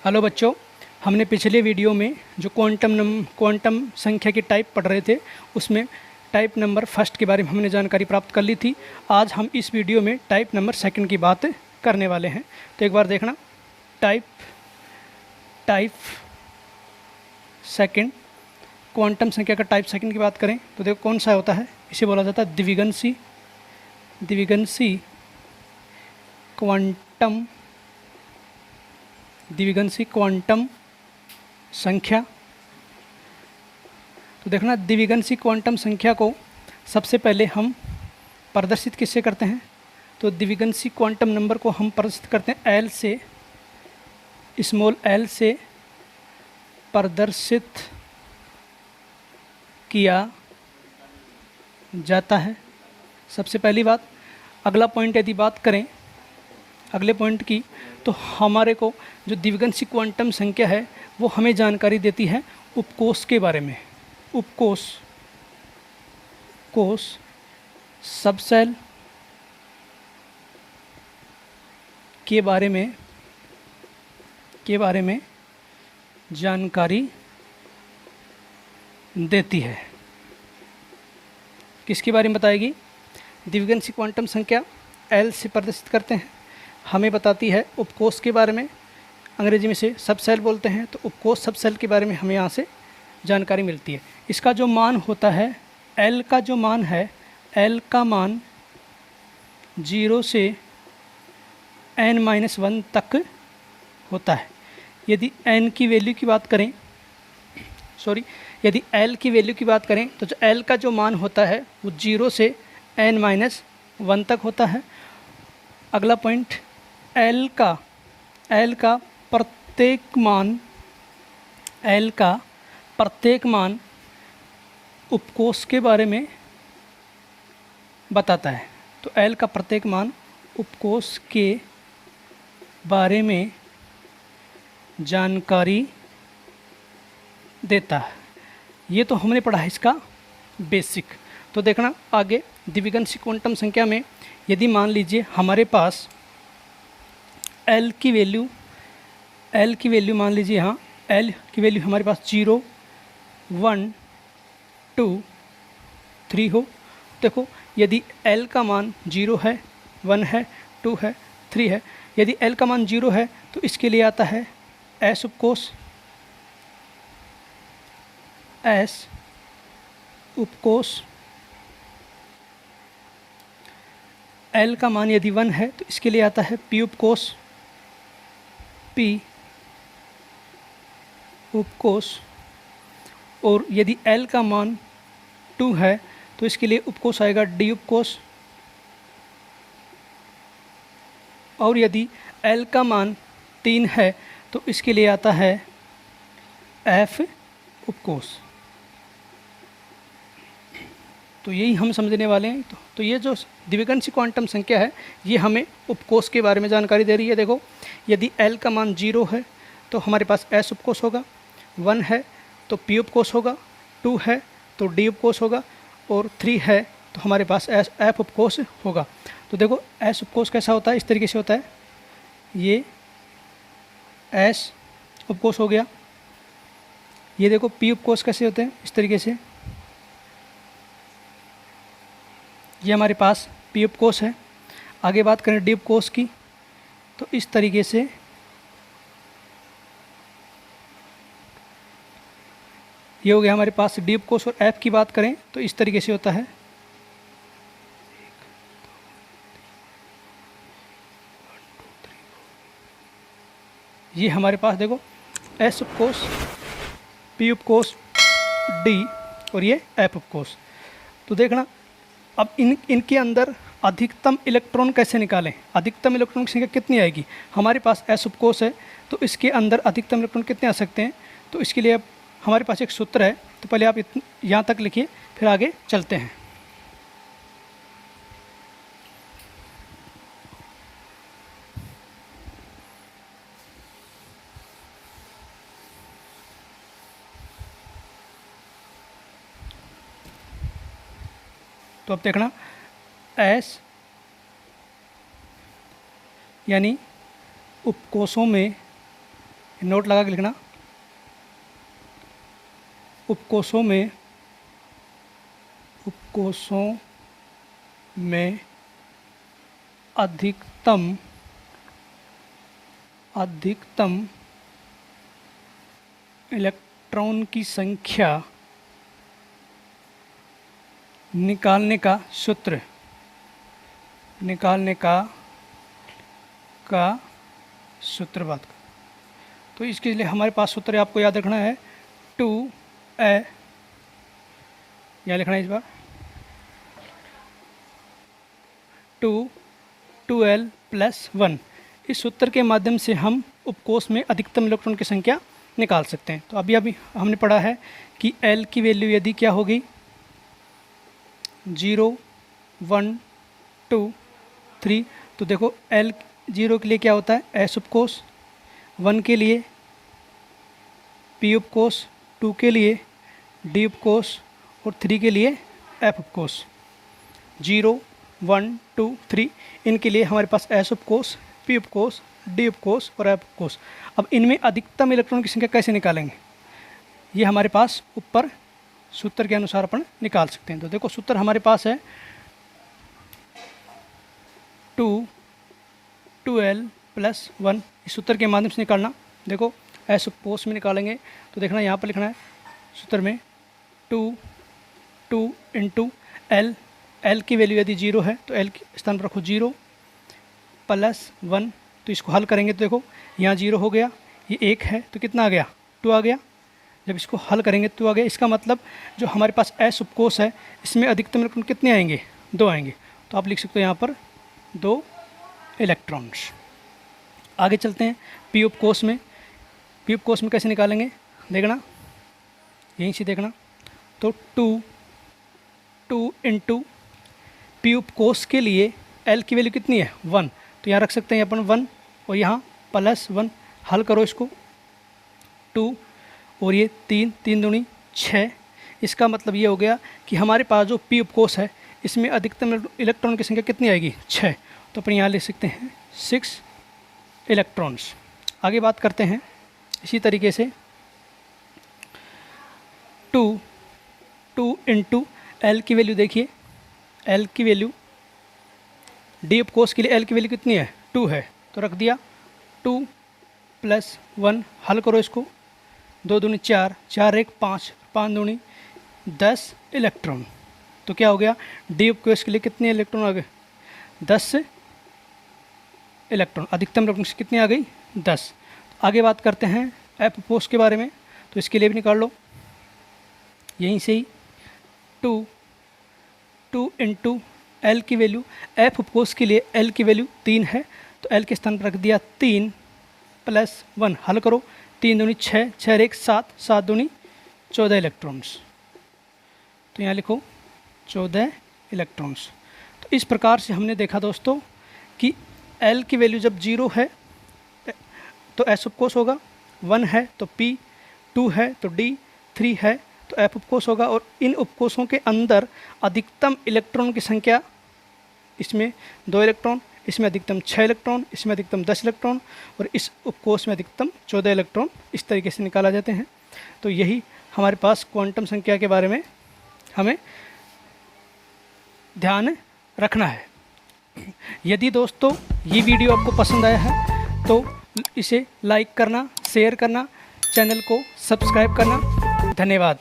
Hello बच्चों, हमने पिछले वीडियो में जो क्वांटम संख्या की टाइप पढ़ रहे थे उसमें टाइप नंबर फर्स्ट के बारे में हमने जानकारी प्राप्त कर ली थी। आज हम इस वीडियो में टाइप नंबर सेकंड की बात करने वाले हैं। तो एक बार देखना, टाइप सेकंड, क्वांटम संख्या का टाइप सेकंड की बात करें तो देखो कौन सा होता है। इसे बोला जाता है द्विविंशी क्वांटम संख्या। तो देखना, द्विविंशी क्वांटम संख्या को सबसे पहले हम प्रदर्शित किससे करते हैं? तो द्विविंशी क्वांटम नंबर को हम प्रदर्शित करते हैं एल से, स्मॉल एल से प्रदर्शित किया जाता है। सबसे पहली बात। अगला पॉइंट यदि बात करें अगले पॉइंट की, तो हमारे को जो द्विविंशी क्वांटम संख्या है वो हमें जानकारी देती है उपकोष के बारे में। उपकोष, सबसेल के बारे में जानकारी देती है। किसके बारे में बताएगी? द्विविंशी क्वांटम संख्या एल से प्रदर्शित करते हैं, हमें बताती है उपकोष के बारे में। अंग्रेजी में से सबसेल बोलते हैं, तो उपकोष सबसेल के बारे में हमें यहाँ से जानकारी मिलती है। इसका जो मान होता है, एल का जो मान है, एल का मान 0 से n-1 तक होता है। यदि एल की वैल्यू की बात करें तो जो एल का जो मान होता है वो 0 से n-1 तक होता है। अगला पॉइंट, एल का प्रत्येक मान उपकोष के बारे में बताता है। तो एल का प्रत्येक मान उपकोष के बारे में जानकारी देता है। ये तो हमने पढ़ा है इसका बेसिक। तो देखना आगे, द्विविंशी क्वांटम संख्या में यदि मान लीजिए हमारे पास एल की वैल्यू मान लीजिए, यहाँ एल की वैल्यू हमारे पास 0, 1, 2, 3 हो। देखो, यदि एल का मान 0 है, 1 है, 2 है, 3 है, यदि एल का मान 0 है तो इसके लिए आता है एस उपकोष। एल का मान यदि 1 है तो इसके लिए आता है पी उपकोष। और यदि एल का मान 2 है तो इसके लिए उपकोष आएगा डी उपकोष। और यदि एल का मान 3 है तो इसके लिए आता है एफ उपकोष। तो यही हम समझने वाले हैं। तो ये जो द्विविंशी क्वांटम संख्या है ये हमें उपकोष के बारे में जानकारी दे रही है। देखो, यदि एल का मान 0 है तो हमारे पास एस उपकोष होगा, 1 है तो पी उपकोष होगा, 2 है तो डी उपकोष होगा, और 3 है तो हमारे पास एफ उपकोष होगा। तो देखो, एस उपकोष कैसा होता है? इस तरीके से होता है। ये एस उपकोष हो गया। ये देखो, पी उपकोष कैसे होते हैं? इस तरीके से। ये हमारे पास पी उपकोष है। आगे बात करें डी उपकोष की, तो इस तरीके से ये हो गया हमारे पास डी उपकोष। और एफ की बात करें तो इस तरीके से होता है। ये हमारे पास देखो, एस उपकोष, पी उपकोष, डी, और ये एफ उपकोष। तो देखना, अब इनके अंदर अधिकतम इलेक्ट्रॉन कैसे निकालें? अधिकतम इलेक्ट्रॉन की संख्या कितनी आएगी? हमारे पास एस उपकोष है तो इसके अंदर अधिकतम इलेक्ट्रॉन कितने आ सकते हैं? तो इसके लिए अब हमारे पास एक सूत्र है। तो पहले आप यहाँ तक लिखिए, फिर आगे चलते हैं। तो अब देखना, एस यानी उपकोषों में नोट लगा के लिखना, उपकोषों में अधिकतम इलेक्ट्रॉन की संख्या निकालने का सूत्र बात का। तो इसके लिए हमारे पास सूत्र आपको याद रखना है 2a, यहाँ लिखना है इस बार 2l + 1। इस सूत्र के माध्यम से हम उपकोष में अधिकतम इलेक्ट्रॉन की संख्या निकाल सकते हैं। तो अभी हमने पढ़ा है कि L की वैल्यू यदि क्या होगी 0, 1, 2, 3, तो देखो L 0 के लिए क्या होता है S उपकोष, 1 के लिए P उपकोष, 2 के लिए D उपकोष और 3 के लिए F उपकोष। 0, 1, 2, 3 इनके लिए हमारे पास S उपकोष, P उपकोष, D उपकोष और F उपकोष। अब इनमें अधिकतम इलेक्ट्रॉन की संख्या कैसे निकालेंगे, ये हमारे पास ऊपर सूत्र के अनुसार अपन निकाल सकते हैं। तो देखो सूत्र हमारे पास है 2l + 1। इस सूत्र के माध्यम से निकालना, देखो S उपकोष में निकालेंगे तो देखना यहाँ पर लिखना है सूत्र में 2 × L की वैल्यू यदि 0 है तो L के स्थान पर रखो 0 + 1। तो इसको हल करेंगे तो देखो यहाँ 0 हो गया, ये 1 है तो कितना आ गया 2 आ गया। जब इसको हल करेंगे तो आ गया, इसका मतलब जो हमारे पास S उपकोष है इसमें अधिकतम इलेक्ट्रॉन कितने आएंगे 2 आएंगे। तो आप लिख सकते हो यहाँ पर 2 इलेक्ट्रॉन्स। आगे चलते हैं P उपकोष में। P उपकोष में कैसे निकालेंगे देखना, यहीं से देखना। तो 2 × P उपकोष के लिए L की वैल्यू कितनी है 1, तो यहाँ रख सकते हैं अपन 1 और यहाँ +1। हल करो इसको 2 और ये 3 दूनी 6। इसका मतलब ये हो गया कि हमारे पास जो P उपकोष है इसमें अधिकतम इलेक्ट्रॉन की संख्या कितनी आएगी 6। तो अपन यहाँ लिख सकते हैं 6 इलेक्ट्रॉन्स। आगे बात करते हैं इसी तरीके से 2 × L की वैल्यू देखिए, L की वैल्यू D उपकोष के लिए L की वैल्यू कितनी है 2 है, तो रख दिया 2 + 1। हल करो इसको 2 दूनी 4, 4 1 5, 5 दूनी 10 इलेक्ट्रॉन। तो क्या हो गया D उपकोष के लिए कितने इलेक्ट्रॉन आ गए 10 इलेक्ट्रॉन। अधिकतम इलेक्ट्रॉन कितनी आ गई 10। आगे बात करते हैं F उपकोष के बारे में, तो इसके लिए भी निकाल लो यहीं से ही 2 × L की वैल्यू, F उपकोष के लिए L की वैल्यू 3 है तो L के स्थान पर रख दिया 3 + 1। हल करो 3 दूनी 6, 6 1 7, 7 दूनी 14 इलेक्ट्रॉन्स। तो यहाँ लिखो 14 इलेक्ट्रॉन्स। तो इस प्रकार से हमने देखा दोस्तों कि L की वैल्यू जब 0 है तो S उपकोष होगा, 1 है तो P, 2 है तो D, 3 है तो F उपकोष होगा। और इन उपकोषों के अंदर अधिकतम इलेक्ट्रॉन की संख्या, इसमें 2 इलेक्ट्रॉन, इसमें अधिकतम 6 इलेक्ट्रॉन, इसमें अधिकतम 10 इलेक्ट्रॉन और इस उपकोष में अधिकतम 14 इलेक्ट्रॉन इस तरीके से निकाला जाते हैं। तो यही हमारे पास क्वांटम संख्या के बारे में हमें ध्यान रखना है। यदि दोस्तों ये वीडियो आपको पसंद आया है तो इसे लाइक करना, शेयर करना, चैनल को सब्सक्राइब करना। धन्यवाद।